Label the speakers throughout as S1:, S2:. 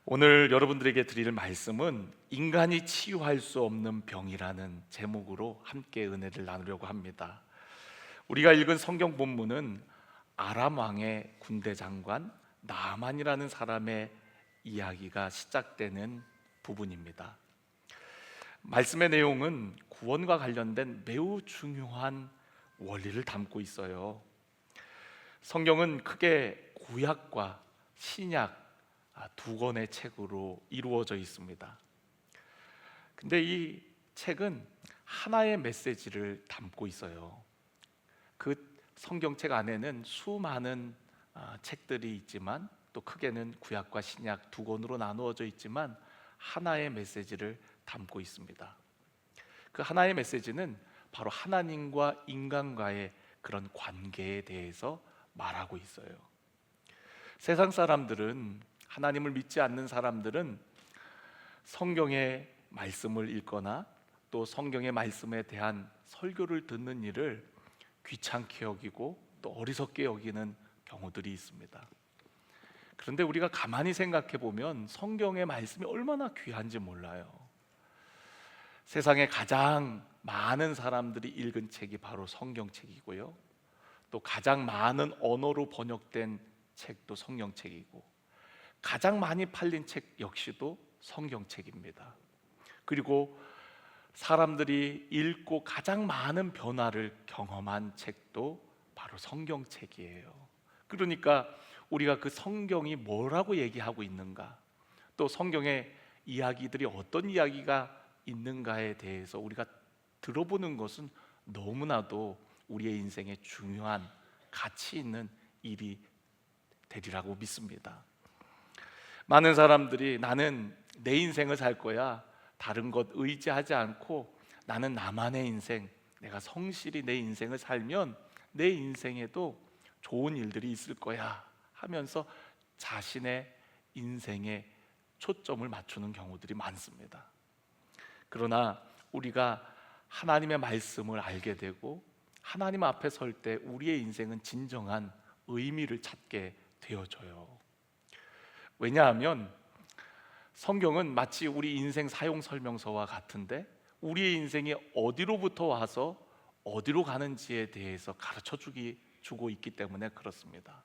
S1: 오늘 여러분들에게 드릴 말씀은 인간이 치유할 수 없는 병이라는 제목으로 함께 은혜를 나누려고 합니다. 우리가 읽은 성경 본문은 아람 왕의 군대 장관 나아만이라는 사람의 이야기가 시작되는 부분입니다. 말씀의 내용은 구원과 관련된 매우 중요한 원리를 담고 있어요. 성경은 크게 구약과 신약 두 권의 책으로 이루어져 있습니다. 근데 이 책은 하나의 메시지를 담고 있어요. 그 성경책 안에는 수많은 책들이 있지만 또 크게는 구약과 신약 두 권으로 나누어져 있지만 하나의 메시지를 담고 있습니다. 그 하나의 메시지는 바로 하나님과 인간과의 그런 관계에 대해서 말하고 있어요. 세상 사람들은, 하나님을 믿지 않는 사람들은 성경의 말씀을 읽거나 또 성경의 말씀에 대한 설교를 듣는 일을 귀찮게 여기고 또 어리석게 여기는 경우들이 있습니다. 그런데 우리가 가만히 생각해 보면 성경의 말씀이 얼마나 귀한지 몰라요. 세상에 가장 많은 사람들이 읽은 책이 바로 성경책이고요, 또 가장 많은 언어로 번역된 책도 성경책이고 가장 많이 팔린 책 역시도 성경책입니다. 그리고 사람들이 읽고 가장 많은 변화를 경험한 책도 바로 성경책이에요. 그러니까 우리가 그 성경이 뭐라고 얘기하고 있는가, 또 성경의 이야기들이 어떤 이야기가 있는가에 대해서 우리가 들어보는 것은 너무나도 우리의 인생에 중요한 가치 있는 일이 되리라고 믿습니다. 많은 사람들이 나는 내 인생을 살 거야, 다른 것 의지하지 않고 나는 나만의 인생, 내가 성실히 내 인생을 살면 내 인생에도 좋은 일들이 있을 거야 하면서 자신의 인생에 초점을 맞추는 경우들이 많습니다. 그러나 우리가 하나님의 말씀을 알게 되고 하나님 앞에 설 때 우리의 인생은 진정한 의미를 찾게 되어져요. 왜냐하면 성경은 마치 우리 인생 사용 설명서와 같은데 우리의 인생이 어디로부터 와서 어디로 가는지에 대해서 가르쳐 주고 있기 때문에 그렇습니다.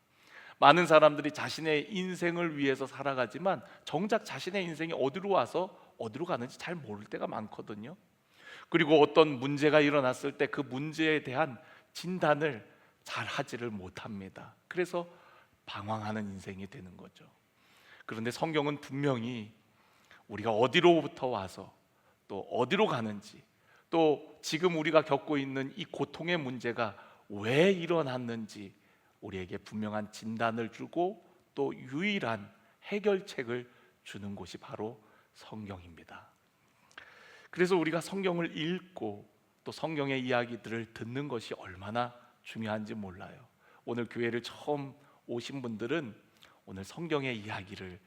S1: 많은 사람들이 자신의 인생을 위해서 살아가지만 정작 자신의 인생이 어디로 와서 어디로 가는지 잘 모를 때가 많거든요. 그리고 어떤 문제가 일어났을 때 그 문제에 대한 진단을 잘 하지를 못합니다. 그래서 방황하는 인생이 되는 거죠. 그런데 성경은 분명히 우리가 어디로부터 와서 또 어디로 가는지, 또 지금 우리가 겪고 있는 이 고통의 문제가 왜 일어났는지 우리에게 분명한 진단을 주고 또 유일한 해결책을 주는 곳이 바로 성경입니다. 그래서 우리가 성경을 읽고 또 성경의 이야기들을 듣는 것이 얼마나 중요한지 몰라요. 오늘 교회를 처음 오신 분들은 오늘 성경의 이야기를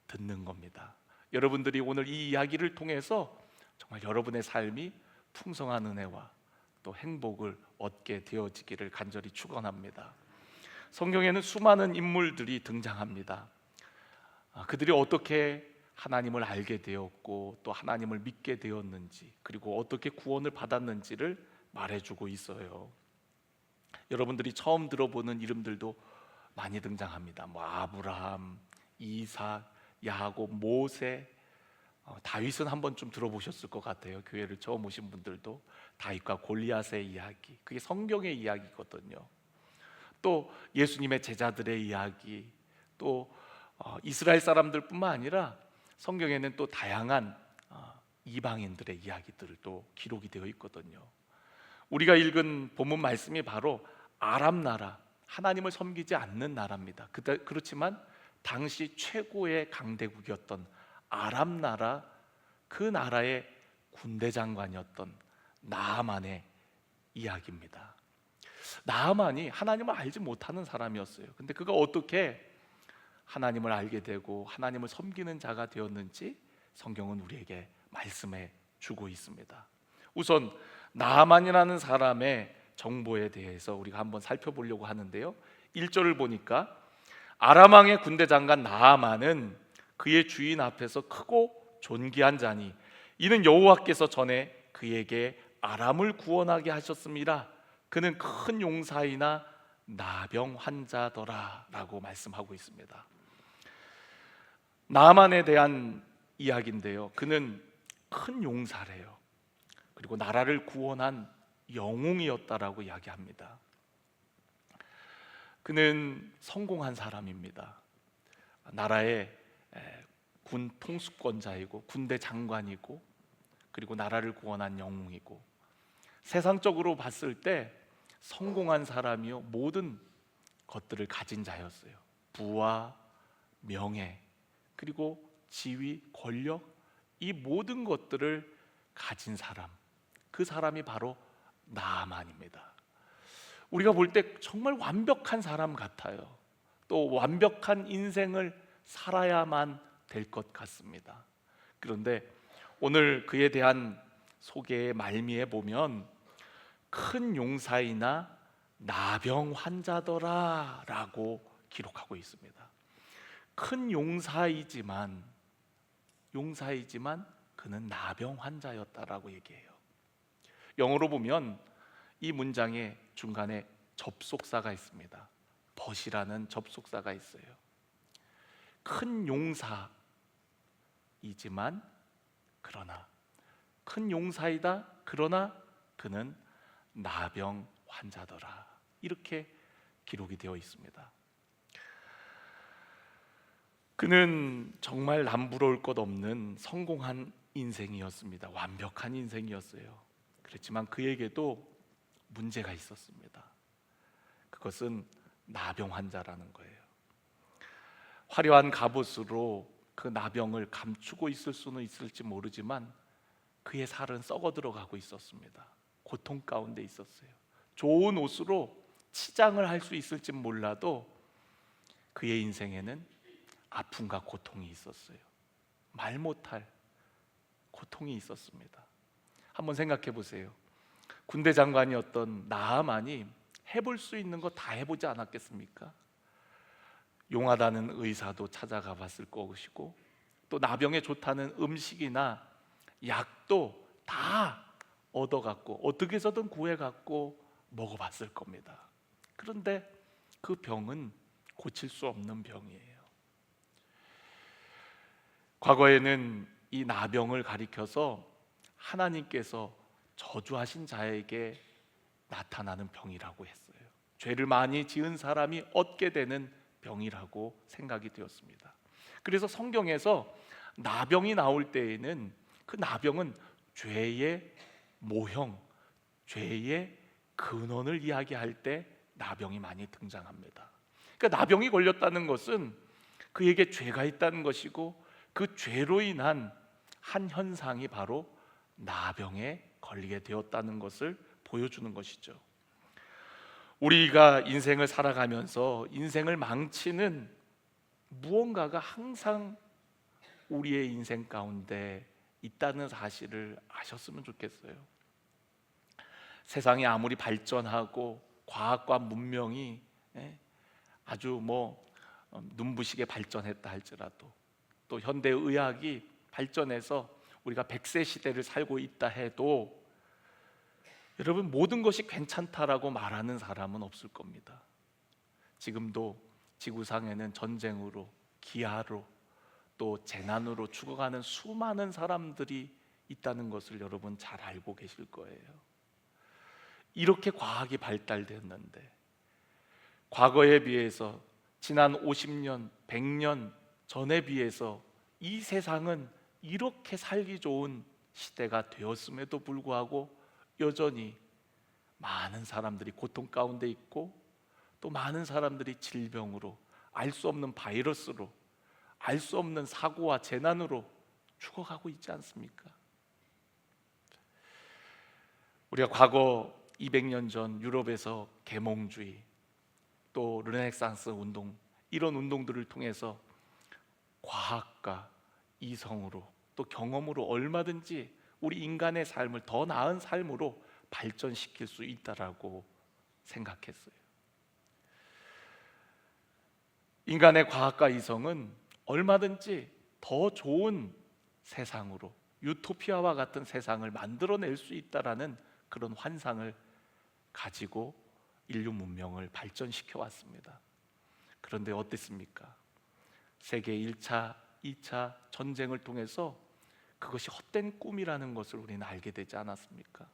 S1: 듣는 겁니다. 여러분들이 오늘 이 이야기를 통해서 정말 여러분의 삶이 풍성한 은혜와 또 행복을 얻게 되어지기를 간절히 축원합니다. 성경에는 수많은 인물들이 등장합니다. 그들이 어떻게 하나님을 알게 되었고 또 하나님을 믿게 되었는지, 그리고 어떻게 구원을 받았는지를 말해주고 있어요. 여러분들이 처음 들어보는 이름들도 많이 등장합니다. 아브라함, 이삭, 야곱, 모세, 다윗은 한 번쯤 들어보셨을 것 같아요. 교회를 처음 오신 분들도 다윗과 골리앗의 이야기, 그게 성경의 이야기거든요. 또 예수님의 제자들의 이야기, 또 이스라엘 사람들뿐만 아니라 성경에는 또 다양한 이방인들의 이야기들도 기록이 되어 있거든요. 우리가 읽은 본문 말씀이 바로 아람 나라, 하나님을 섬기지 않는 나라입니다. 그렇지만 당시 최고의 강대국이었던 아람 나라, 그 나라의 군대 장관이었던 나아만의 이야기입니다. 나아만이 하나님을 알지 못하는 사람이었어요. 근데 그가 어떻게 하나님을 알게 되고 하나님을 섬기는 자가 되었는지 성경은 우리에게 말씀해 주고 있습니다. 우선 나아만이라는 사람의 정보에 대해서 우리가 한번 살펴보려고 하는데요, 1절을 보니까 아람 왕의 군대 장관 나아만은 그의 주인 앞에서 크고 존귀한 자니 이는 여호와께서 전에 그에게 아람을 구원하게 하셨습니다. 그는 큰 용사이나 나병 환자더라 라고 말씀하고 있습니다. 나만에 대한 이야기인데요, 그는 큰 용사래요. 그리고 나라를 구원한 영웅이었다라고 이야기합니다. 그는 성공한 사람입니다. 나라의 군 통수권자이고 군대 장관이고 그리고 나라를 구원한 영웅이고, 세상적으로 봤을 때 성공한 사람이요 모든 것들을 가진 자였어요. 부와 명예 그리고 지위, 권력, 이 모든 것들을 가진 사람, 그 사람이 바로 나아만입니다. 우리가 볼 때 정말 완벽한 사람 같아요. 또 완벽한 인생을 살아야만 될 것 같습니다. 그런데 오늘 그에 대한 소개의 말미에 보면 큰 용사이나 나병 환자더라 라고 기록하고 있습니다. 큰 용사이지만 그는 나병 환자였다라고 얘기해요. 영어로 보면 이 문장의 중간에 접속사가 있습니다. 벗이라는 접속사가 있어요. 큰 용사이지만 그러나, 큰 용사이다 그러나 그는 나병 환자더라, 이렇게 기록이 되어 있습니다. 그는 정말 남부러울 것 없는 성공한 인생이었습니다. 완벽한 인생이었어요. 그렇지만 그에게도 문제가 있었습니다. 그것은 나병 환자라는 거예요. 화려한 갑옷으로 그 나병을 감추고 있을 수는 있을지 모르지만 그의 살은 썩어 들어가고 있었습니다. 고통 가운데 있었어요. 좋은 옷으로 치장을 할 수 있을지 몰라도 그의 인생에는 아픔과 고통이 있었어요. 말 못할 고통이 있었습니다. 한번 생각해 보세요. 군대 장관이었던 나아만이 해볼 수 있는 거 다 해보지 않았겠습니까? 용하다는 의사도 찾아가 봤을 것이고, 또 나병에 좋다는 음식이나 약도 다 얻어갖고 어떻게 해서든 구해갖고 먹어봤을 겁니다. 그런데 그 병은 고칠 수 없는 병이에요. 과거에는 이 나병을 가리켜서 하나님께서 저주하신 자에게 나타나는 병이라고 했어요. 죄를 많이 지은 사람이 얻게 되는 병이라고 생각이 되었습니다. 그래서 성경에서 나병이 나올 때에는 그 나병은 죄의 모형, 죄의 근원을 이야기할 때 나병이 많이 등장합니다. 그러니까 나병이 걸렸다는 것은 그에게 죄가 있다는 것이고, 그 죄로 인한 한 현상이 바로 나병에 걸리게 되었다는 것을 보여주는 것이죠. 우리가 인생을 살아가면서 인생을 망치는 무언가가 항상 우리의 인생 가운데 있다는 사실을 아셨으면 좋겠어요. 세상이 아무리 발전하고 과학과 문명이 아주 눈부시게 발전했다 할지라도, 또 현대의학이 발전해서 우리가 100세 시대를 살고 있다 해도 여러분, 모든 것이 괜찮다라고 말하는 사람은 없을 겁니다. 지금도 지구상에는 전쟁으로, 기아로, 또 재난으로 죽어가는 수많은 사람들이 있다는 것을 여러분 잘 알고 계실 거예요. 이렇게 과학이 발달됐는데, 과거에 비해서 지난 50년, 100년 전에 비해서 이 세상은 이렇게 살기 좋은 시대가 되었음에도 불구하고 여전히 많은 사람들이 고통 가운데 있고, 또 많은 사람들이 질병으로, 알 수 없는 바이러스로, 알 수 없는 사고와 재난으로 죽어가고 있지 않습니까? 우리가 과거 200년 전 유럽에서 계몽주의, 또 르네상스 운동, 이런 운동들을 통해서 과학과 이성으로, 또 경험으로 얼마든지 우리 인간의 삶을 더 나은 삶으로 발전시킬 수 있다라고 생각했어요. 인간의 과학과 이성은 얼마든지 더 좋은 세상으로, 유토피아와 같은 세상을 만들어낼 수 있다라는 그런 환상을 가지고 인류 문명을 발전시켜 왔습니다. 그런데 어땠습니까? 세계 1차, 2차 전쟁을 통해서 그것이 헛된 꿈이라는 것을 우리는 알게 되지 않았습니까?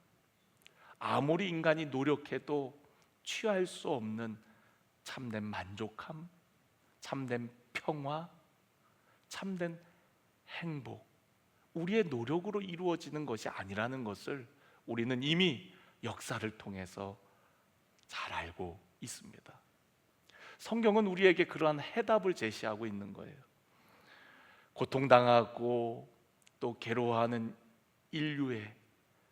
S1: 아무리 인간이 노력해도 취할 수 없는 참된 만족함, 참된 평화, 참된 행복, 우리의 노력으로 이루어지는 것이 아니라는 것을 우리는 이미 역사를 통해서 잘 알고 있습니다. 성경은 우리에게 그러한 해답을 제시하고 있는 거예요. 고통당하고 또 괴로워하는 인류의,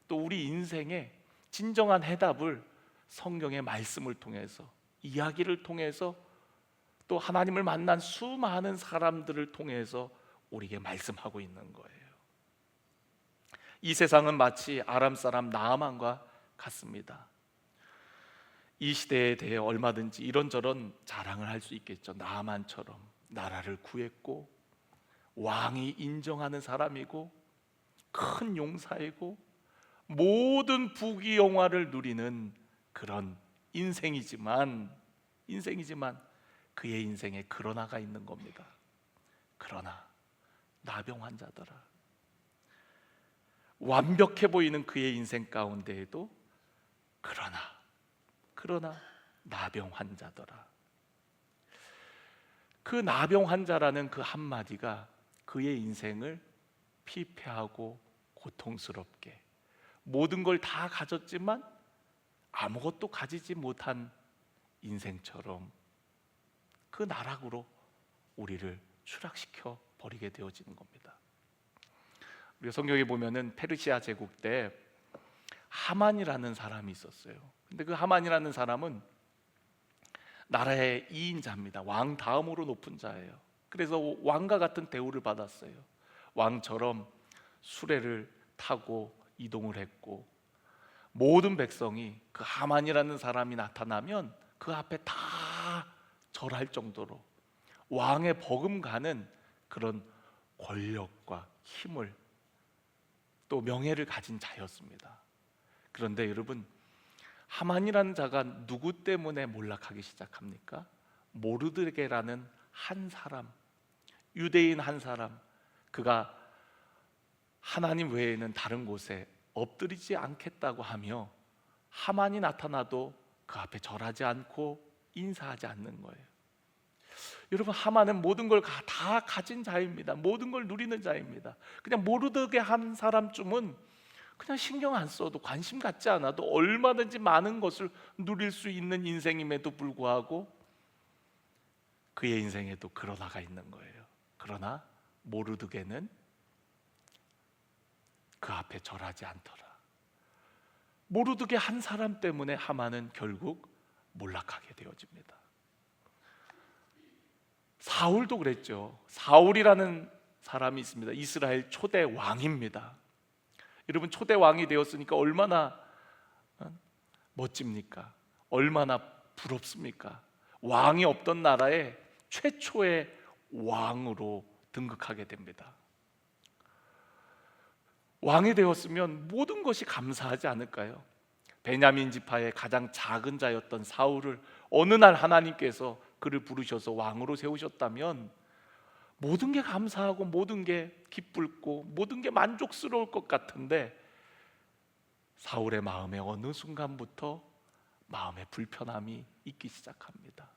S1: 또 우리 인생의 진정한 해답을 성경의 말씀을 통해서, 이야기를 통해서, 또 하나님을 만난 수많은 사람들을 통해서 우리에게 말씀하고 있는 거예요. 이 세상은 마치 아람 사람 나아만과 같습니다. 이 시대에 대해 얼마든지 이런저런 자랑을 할 수 있겠죠. 나아만처럼 나라를 구했고 왕이 인정하는 사람이고 큰 용사이고 모든 부귀영화를 누리는 그런 인생이지만 그의 인생에 그러나가 있는 겁니다. 그러나 나병 환자더라. 완벽해 보이는 그의 인생 가운데에도 그러나 나병 환자더라. 그 나병 환자라는 그 한마디가 그의 인생을 피폐하고 고통스럽게, 모든 걸 다 가졌지만 아무것도 가지지 못한 인생처럼 그 나락으로 우리를 추락시켜 버리게 되어지는 겁니다. 우리가 성경에 보면은 페르시아 제국 때 하만이라는 사람이 있었어요. 근데 그 하만이라는 사람은 나라의 2인자입니다. 왕 다음으로 높은 자예요. 그래서 왕과 같은 대우를 받았어요. 왕처럼 수레를 타고 이동을 했고, 모든 백성이 그 하만이라는 사람이 나타나면 그 앞에 다 절할 정도로 왕의 버금가는 그런 권력과 힘을, 또 명예를 가진 자였습니다. 그런데 여러분, 하만이라는 자가 누구 때문에 몰락하기 시작합니까? 모르드게라는 한 사람, 유대인 한 사람, 그가 하나님 외에는 다른 곳에 엎드리지 않겠다고 하며 하만이 나타나도 그 앞에 절하지 않고 인사하지 않는 거예요. 여러분, 하만은 모든 걸 다 가진 자입니다. 모든 걸 누리는 자입니다. 그냥 모르드게 한 사람쯤은 그냥 신경 안 써도, 관심 갖지 않아도 얼마든지 많은 것을 누릴 수 있는 인생임에도 불구하고 그의 인생에도 그러나가 있는 거예요. 그러나 모르드게는 그 앞에 절하지 않더라. 모르드게 한 사람 때문에 하만은 결국 몰락하게 되어집니다. 사울도 그랬죠. 사울이라는 사람이 있습니다. 이스라엘 초대 왕입니다. 여러분, 초대 왕이 되었으니까 얼마나 멋집니까? 얼마나 부럽습니까? 왕이 없던 나라에 최초의 왕으로 등극하게 됩니다. 왕이 되었으면 모든 것이 감사하지 않을까요? 베냐민 지파의 가장 작은 자였던 사울을 어느 날 하나님께서 그를 부르셔서 왕으로 세우셨다면 모든 게 감사하고 모든 게 기쁘고 모든 게 만족스러울 것 같은데, 사울의 마음에 어느 순간부터 마음에 불편함이 있기 시작합니다.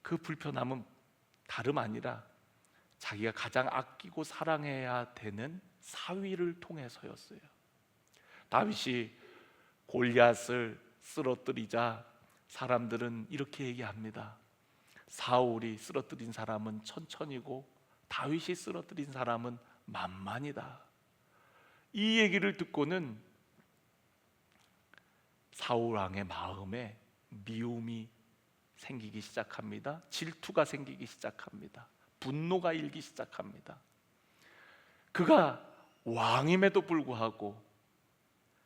S1: 그 불편함은 다름 아니라 자기가 가장 아끼고 사랑해야 되는 사위를 통해서였어요. 다윗이 골리앗을 쓰러뜨리자 사람들은 이렇게 얘기합니다. 사울이 쓰러뜨린 사람은 천천히고 다윗이 쓰러뜨린 사람은 만만이다. 이 얘기를 듣고는 사울 왕의 마음에 미움이 생기기 시작합니다. 질투가 생기기 시작합니다. 분노가 일기 시작합니다. 그가 왕임에도 불구하고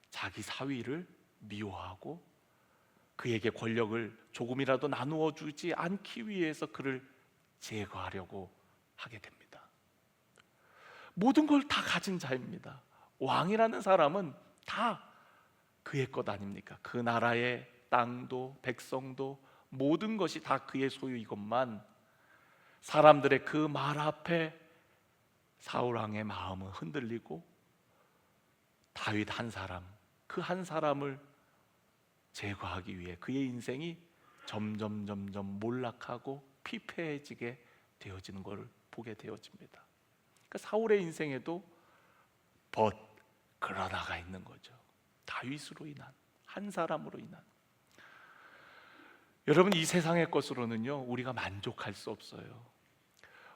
S1: 자기 사위를 미워하고 그에게 권력을 조금이라도 나누어 주지 않기 위해서 그를 제거하려고 하게 됩니다. 모든 걸 다 가진 자입니다. 왕이라는 사람은 다 그의 것 아닙니까? 그 나라의 땅도 백성도 모든 것이 다 그의 소유이건만 사람들의 그 말 앞에 사울 왕의 마음은 흔들리고 다윗 한 사람, 그 한 사람을 제거하기 위해 그의 인생이 점점 몰락하고 피폐해지게 되어지는 것을 보게 되어집니다. 그러니까 사울의 인생에도 그러나가 있는 거죠. 다윗으로 인한, 한 사람으로 인한. 여러분, 이 세상의 것으로는요 우리가 만족할 수 없어요.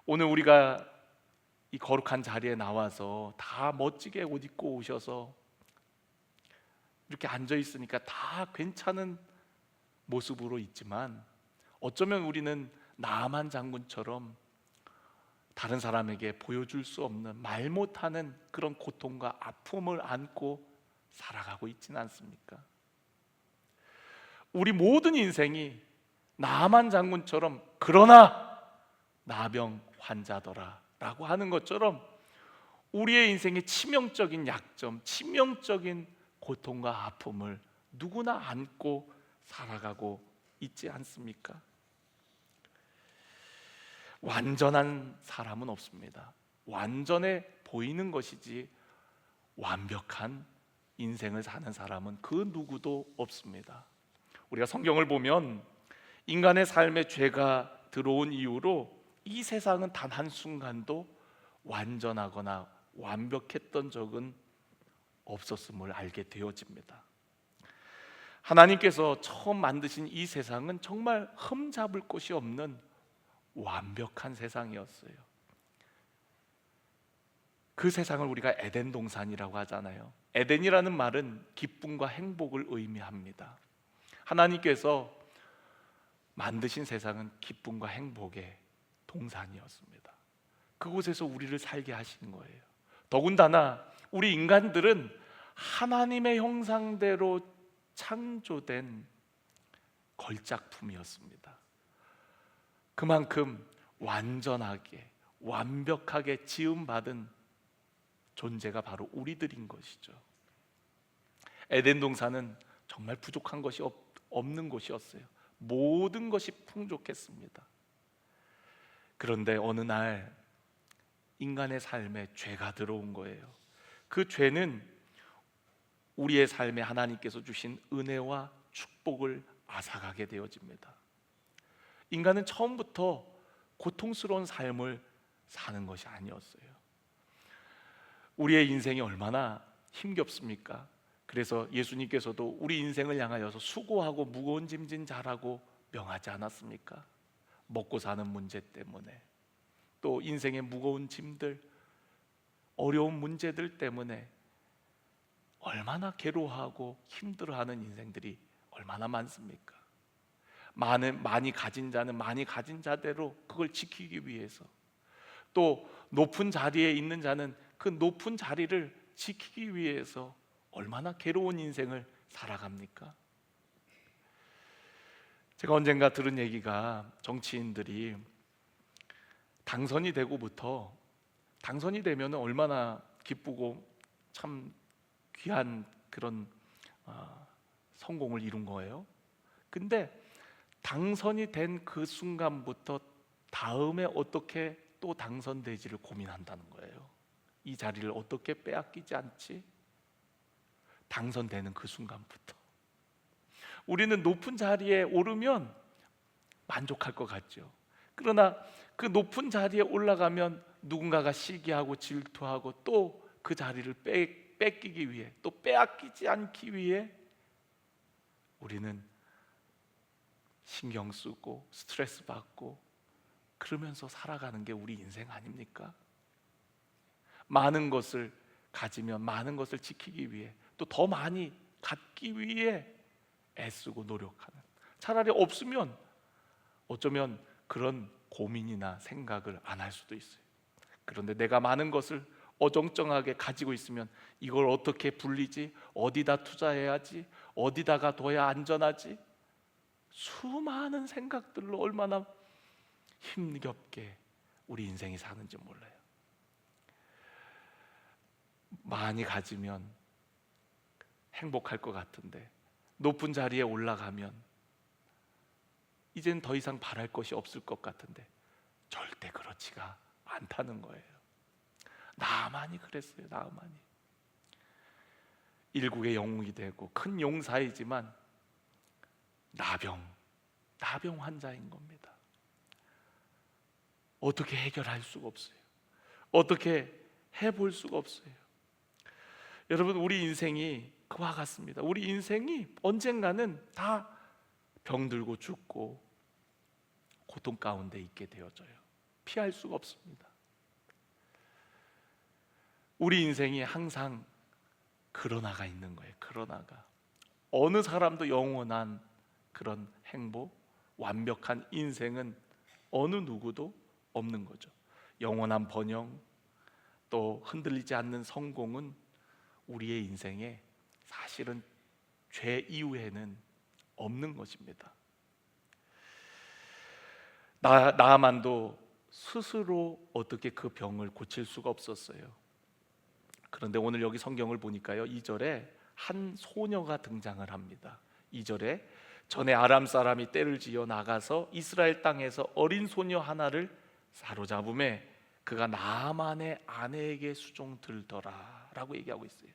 S1: 오늘 우리가 이 거룩한 자리에 나와서 다 멋지게 옷 입고 오셔서 이렇게 앉아 있으니까 다 괜찮은 모습으로 있지만 어쩌면 우리는 나만 장군처럼 다른 사람에게 보여줄 수 없는 말 못하는 그런 고통과 아픔을 안고 살아가고 있지는 않습니까? 우리 모든 인생이 나만 장군처럼 그러나 나병 환자더라 라고 하는 것처럼 우리의 인생의 치명적인 약점, 치명적인 고통과 아픔을 누구나 안고 살아가고 있지 않습니까? 완전한 사람은 없습니다. 완전해 보이는 것이지 완벽한 인생을 사는 사람은 그 누구도 없습니다. 우리가 성경을 보면 인간의 삶에 죄가 들어온 이후로 이 세상은 단 한순간도 완전하거나 완벽했던 적은 없었음을 알게 되어집니다. 하나님께서 처음 만드신 이 세상은 정말 흠잡을 곳이 없는 완벽한 세상이었어요. 그 세상을 우리가 에덴 동산이라고 하잖아요. 에덴이라는 말은 기쁨과 행복을 의미합니다. 하나님께서 만드신 세상은 기쁨과 행복의 동산이었습니다. 그곳에서 우리를 살게 하신 거예요. 더군다나 우리 인간들은 하나님의 형상대로 창조된 걸작품이었습니다. 그만큼 완전하게 완벽하게 지음받은 존재가 바로 우리들인 것이죠. 에덴 동산은 정말 부족한 것이 없는 곳이었어요. 모든 것이 풍족했습니다. 그런데 어느 날 인간의 삶에 죄가 들어온 거예요. 그 죄는 우리의 삶에 하나님께서 주신 은혜와 축복을 앗아가게 되어집니다. 인간은 처음부터 고통스러운 삶을 사는 것이 아니었어요. 우리의 인생이 얼마나 힘겹습니까? 그래서 예수님께서도 우리 인생을 향하여서 수고하고 무거운 짐진 자라고 명하지 않았습니까? 먹고 사는 문제 때문에, 또 인생의 무거운 짐들, 어려운 문제들 때문에 얼마나 괴로워하고 힘들어하는 인생들이 얼마나 많습니까? 많이 가진 자는 많이 가진 자대로 그걸 지키기 위해서, 또 높은 자리에 있는 자는 그 높은 자리를 지키기 위해서 얼마나 괴로운 인생을 살아갑니까? 제가 언젠가 들은 얘기가 정치인들이 당선이 되고부터 당선이 되면 얼마나 기쁘고 참 귀한 그런 성공을 이룬 거예요. 근데 당선이 된 그 순간부터 다음에 어떻게 또 당선되지를 고민한다는 거예요. 이 자리를 어떻게 빼앗기지 않지? 당선되는 그 순간부터 우리는 높은 자리에 오르면 만족할 것 같죠. 그러나 그 높은 자리에 올라가면 누군가가 시기하고 질투하고 또 그 자리를 뺏기기 위해, 또 빼앗기지 않기 위해 우리는 신경 쓰고 스트레스 받고 그러면서 살아가는 게 우리 인생 아닙니까? 많은 것을 가지면 많은 것을 지키기 위해, 또 더 많이 갖기 위해 애쓰고 노력하는, 차라리 없으면 어쩌면 그런 고민이나 생각을 안 할 수도 있어요. 그런데 내가 많은 것을 어정쩡하게 가지고 있으면 이걸 어떻게 불리지? 어디다 투자해야지? 어디다가 둬야 안전하지? 수많은 생각들로 얼마나 힘겹게 우리 인생이 사는지 몰라요. 많이 가지면 행복할 것 같은데 높은 자리에 올라가면 이젠 더 이상 바랄 것이 없을 것 같은데 절대 그렇지가 않다는 거예요. 나만이 그랬어요. 나만이 일국의 영웅이 되고 큰 용사이지만 나병 환자인 겁니다. 어떻게 해결할 수가 없어요. 어떻게 해볼 수가 없어요. 여러분, 우리 인생이 그와 같습니다. 우리 인생이 언젠가는 다 병들고 죽고 고통 가운데 있게 되어져요. 피할 수가 없습니다. 우리 인생이 항상 그러나가 있는 거예요. 그러나가 어느 사람도 영원한 그런 행복, 완벽한 인생은 어느 누구도 없는 거죠. 영원한 번영, 또 흔들리지 않는 성공은 우리의 인생에 사실은 죄 이후에는 없는 것입니다. 나만도 스스로 어떻게 그 병을 고칠 수가 없었어요. 그런데 오늘 여기 성경을 보니까요, 2절에 한 소녀가 등장을 합니다. 2절에 전에 아람 사람이 떼를 지어 나가서 이스라엘 땅에서 어린 소녀 하나를 사로잡음에 그가 나만의 아내에게 수종들더라 라고 얘기하고 있어요.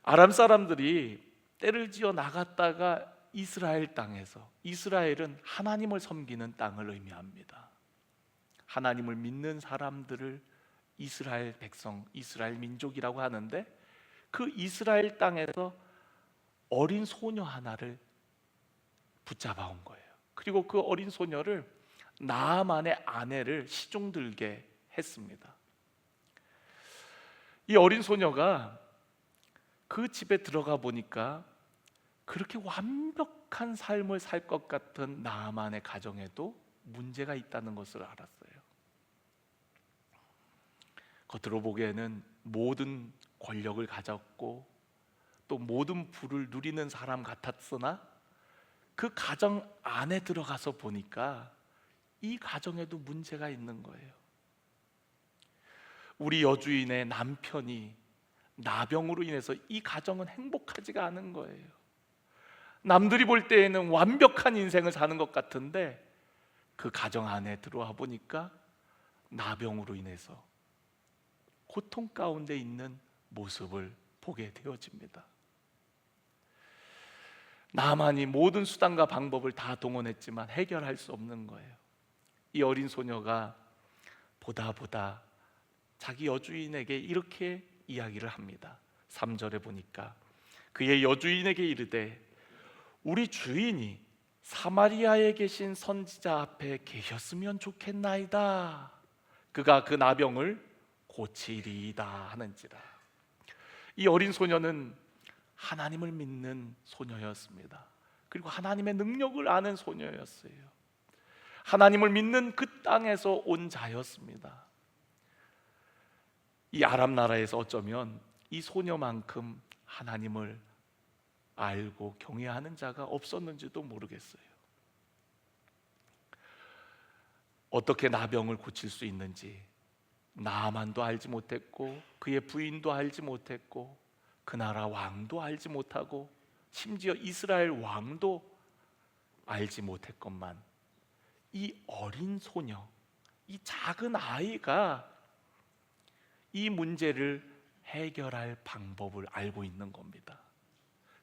S1: 아람 사람들이 떼를 지어 나갔다가 이스라엘 땅에서, 이스라엘은 하나님을 섬기는 땅을 의미합니다. 하나님을 믿는 사람들을 이스라엘 백성, 이스라엘 민족이라고 하는데, 그 이스라엘 땅에서 어린 소녀 하나를 붙잡아 온 거예요. 그리고 그 어린 소녀를 나아만의 아내를 시종들게 했습니다. 이 어린 소녀가 그 집에 들어가 보니까 그렇게 완벽한 삶을 살 것 같은 나아만의 가정에도 문제가 있다는 것을 알았어요. 겉으로 보기에는 모든 권력을 가졌고 또 모든 부를 누리는 사람 같았으나 그 가정 안에 들어가서 보니까 이 가정에도 문제가 있는 거예요. 우리 여주인의 남편이 나병으로 인해서 이 가정은 행복하지가 않은 거예요. 남들이 볼 때에는 완벽한 인생을 사는 것 같은데 그 가정 안에 들어와 보니까 나병으로 인해서 고통 가운데 있는 모습을 보게 되어집니다. 나만이 모든 수단과 방법을 다 동원했지만 해결할 수 없는 거예요. 이 어린 소녀가 보다 자기 여주인에게 이렇게 이야기를 합니다. 3절에 보니까 그의 여주인에게 이르되 우리 주인이 사마리아에 계신 선지자 앞에 계셨으면 좋겠나이다. 그가 그 나병을 고치리이다 하는지라. 이 어린 소녀는 하나님을 믿는 소녀였습니다. 그리고 하나님의 능력을 아는 소녀였어요. 하나님을 믿는 그 땅에서 온 자였습니다. 이 아람 나라에서 어쩌면 이 소녀만큼 하나님을 알고 경외하는 자가 없었는지도 모르겠어요. 어떻게 나병을 고칠 수 있는지 나만도 알지 못했고 그의 부인도 알지 못했고 그 나라 왕도 알지 못하고 심지어 이스라엘 왕도 알지 못했건만 이 어린 소녀, 이 작은 아이가 이 문제를 해결할 방법을 알고 있는 겁니다.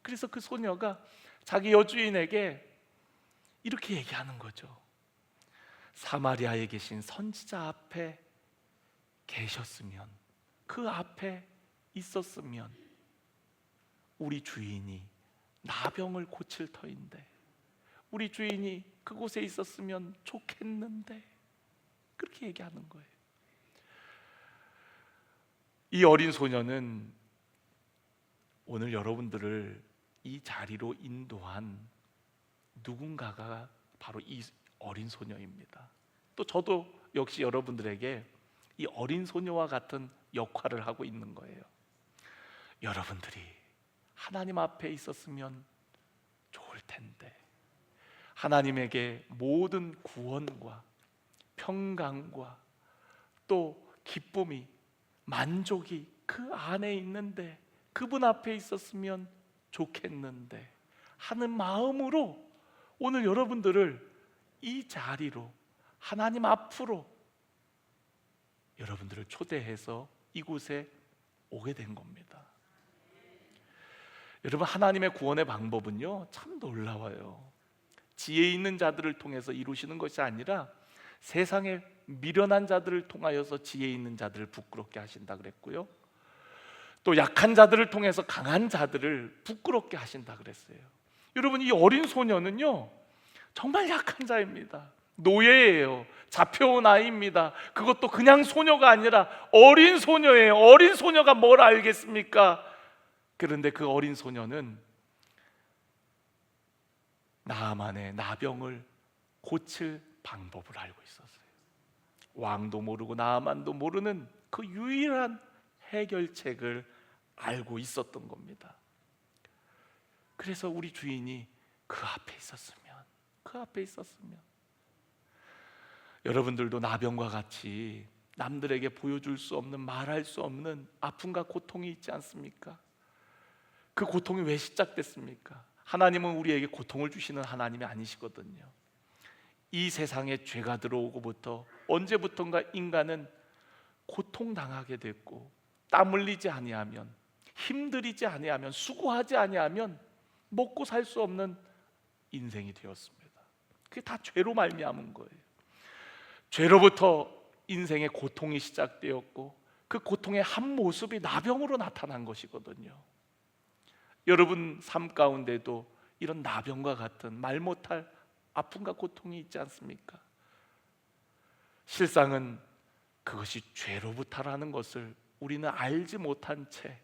S1: 그래서 그 소녀가 자기 여주인에게 이렇게 얘기하는 거죠. 사마리아에 계신 선지자 앞에 계셨으면, 그 앞에 있었으면 우리 주인이 나병을 고칠 터인데, 우리 주인이 그곳에 있었으면 좋겠는데, 그렇게 얘기하는 거예요. 이 어린 소녀는 오늘 여러분들을 이 자리로 인도한 누군가가 바로 이 어린 소녀입니다. 또 저도 역시 여러분들에게 이 어린 소녀와 같은 역할을 하고 있는 거예요. 여러분들이 하나님 앞에 있었으면 좋을 텐데, 하나님에게 모든 구원과 평강과 또 기쁨이, 만족이 그 안에 있는데 그분 앞에 있었으면 좋겠는데 하는 마음으로 오늘 여러분들을 이 자리로, 하나님 앞으로 여러분들을 초대해서 이곳에 오게 된 겁니다. 여러분, 하나님의 구원의 방법은요 참 놀라워요. 지혜 있는 자들을 통해서 이루시는 것이 아니라 세상에 미련한 자들을 통하여서 지혜 있는 자들을 부끄럽게 하신다 그랬고요, 또 약한 자들을 통해서 강한 자들을 부끄럽게 하신다 그랬어요. 여러분, 이 어린 소녀는요 정말 약한 자입니다. 노예예요. 잡혀온 아이입니다. 그것도 그냥 소녀가 아니라 어린 소녀예요. 어린 소녀가 뭘 알겠습니까? 그런데 그 어린 소녀는 나아만의 나병을 고칠 방법을 알고 있었어요. 왕도 모르고 나아만도 모르는 그 유일한 해결책을 알고 있었던 겁니다. 그래서 우리 주인이 그 앞에 있었으면 여러분들도 나병과 같이 남들에게 보여줄 수 없는, 말할 수 없는 아픔과 고통이 있지 않습니까? 그 고통이 왜 시작됐습니까? 하나님은 우리에게 고통을 주시는 하나님이 아니시거든요. 이 세상에 죄가 들어오고부터 언제부턴가 인간은 고통당하게 됐고, 땀 흘리지 아니하면, 힘들이지 아니하면, 수고하지 아니하면 먹고 살 수 없는 인생이 되었습니다. 그게 다 죄로 말미암은 거예요. 죄로부터 인생의 고통이 시작되었고, 그 고통의 한 모습이 나병으로 나타난 것이거든요. 여러분 삶 가운데도 이런 나병과 같은 말 못할 아픔과 고통이 있지 않습니까? 실상은 그것이 죄로부터라는 것을 우리는 알지 못한 채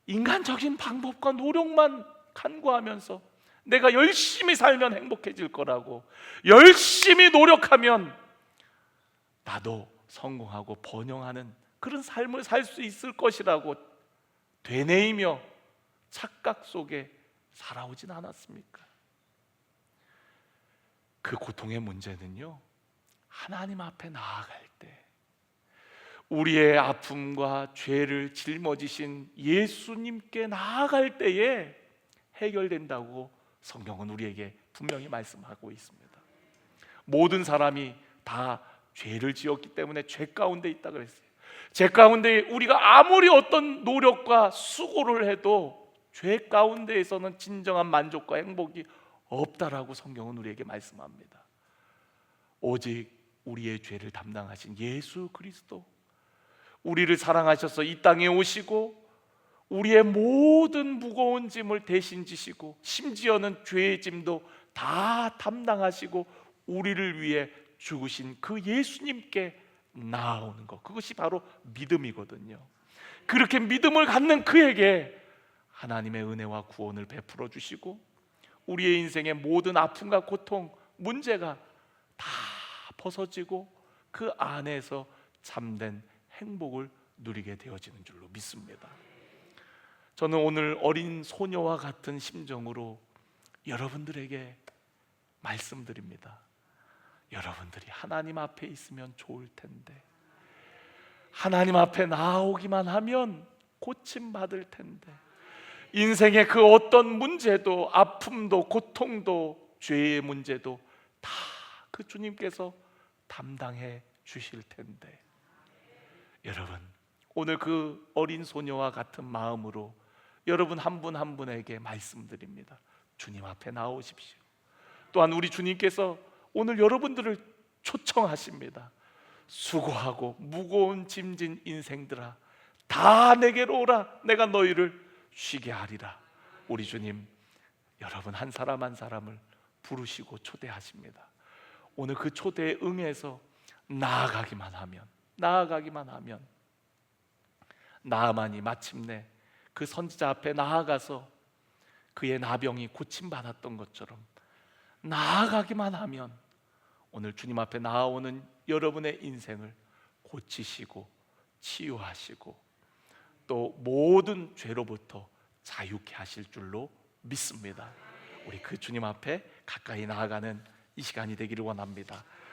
S1: 인간적인 방법과 노력만 간구하면서 내가 열심히 살면 행복해질 거라고, 열심히 노력하면 나도 성공하고 번영하는 그런 삶을 살 수 있을 것이라고 되뇌이며 착각 속에 살아오진 않았습니까? 그 고통의 문제는요, 하나님 앞에 나아갈 때 우리의 아픔과 죄를 짊어지신 예수님께 나아갈 때에 해결된다고 성경은 우리에게 분명히 말씀하고 있습니다. 모든 사람이 다 죄를 지었기 때문에 죄 가운데 있다 그랬어요. 죄 가운데 우리가 아무리 어떤 노력과 수고를 해도 죄 가운데에서는 진정한 만족과 행복이 없다라고 성경은 우리에게 말씀합니다. 오직 우리의 죄를 담당하신 예수 그리스도, 우리를 사랑하셔서 이 땅에 오시고 우리의 모든 무거운 짐을 대신 지시고, 심지어는 죄의 짐도 다 담당하시고 우리를 위해 죽으신 그 예수님께 나아오는 것, 그것이 바로 믿음이거든요. 그렇게 믿음을 갖는 그에게 하나님의 은혜와 구원을 베풀어 주시고 우리의 인생의 모든 아픔과 고통, 문제가 다 벗어지고 그 안에서 참된 행복을 누리게 되어지는 줄로 믿습니다. 저는 오늘 어린 소녀와 같은 심정으로 여러분들에게 말씀드립니다. 여러분들이 하나님 앞에 있으면 좋을 텐데, 하나님 앞에 나오기만 하면 고침받을 텐데, 인생의 그 어떤 문제도, 아픔도, 고통도, 죄의 문제도 다 그 주님께서 담당해 주실 텐데, 여러분 오늘 그 어린 소녀와 같은 마음으로 여러분 한 분 한 분에게 말씀드립니다. 주님 앞에 나오십시오. 또한 우리 주님께서 오늘 여러분들을 초청하십니다. 수고하고 무거운 짐진 인생들아, 다 내게로 오라. 내가 너희를 쉬게 하리라. 우리 주님 여러분 한 사람 한 사람을 부르시고 초대하십니다. 오늘 그 초대에 응해서 나아가기만 하면 나아만이 마침내 그 선지자 앞에 나아가서 그의 나병이 고침받았던 것처럼 나아가기만 하면 오늘 주님 앞에 나아오는 여러분의 인생을 고치시고 치유하시고 또 모든 죄로부터 자유케 하실 줄로 믿습니다. 우리 그 주님 앞에 가까이 나아가는 이 시간이 되기를 원합니다.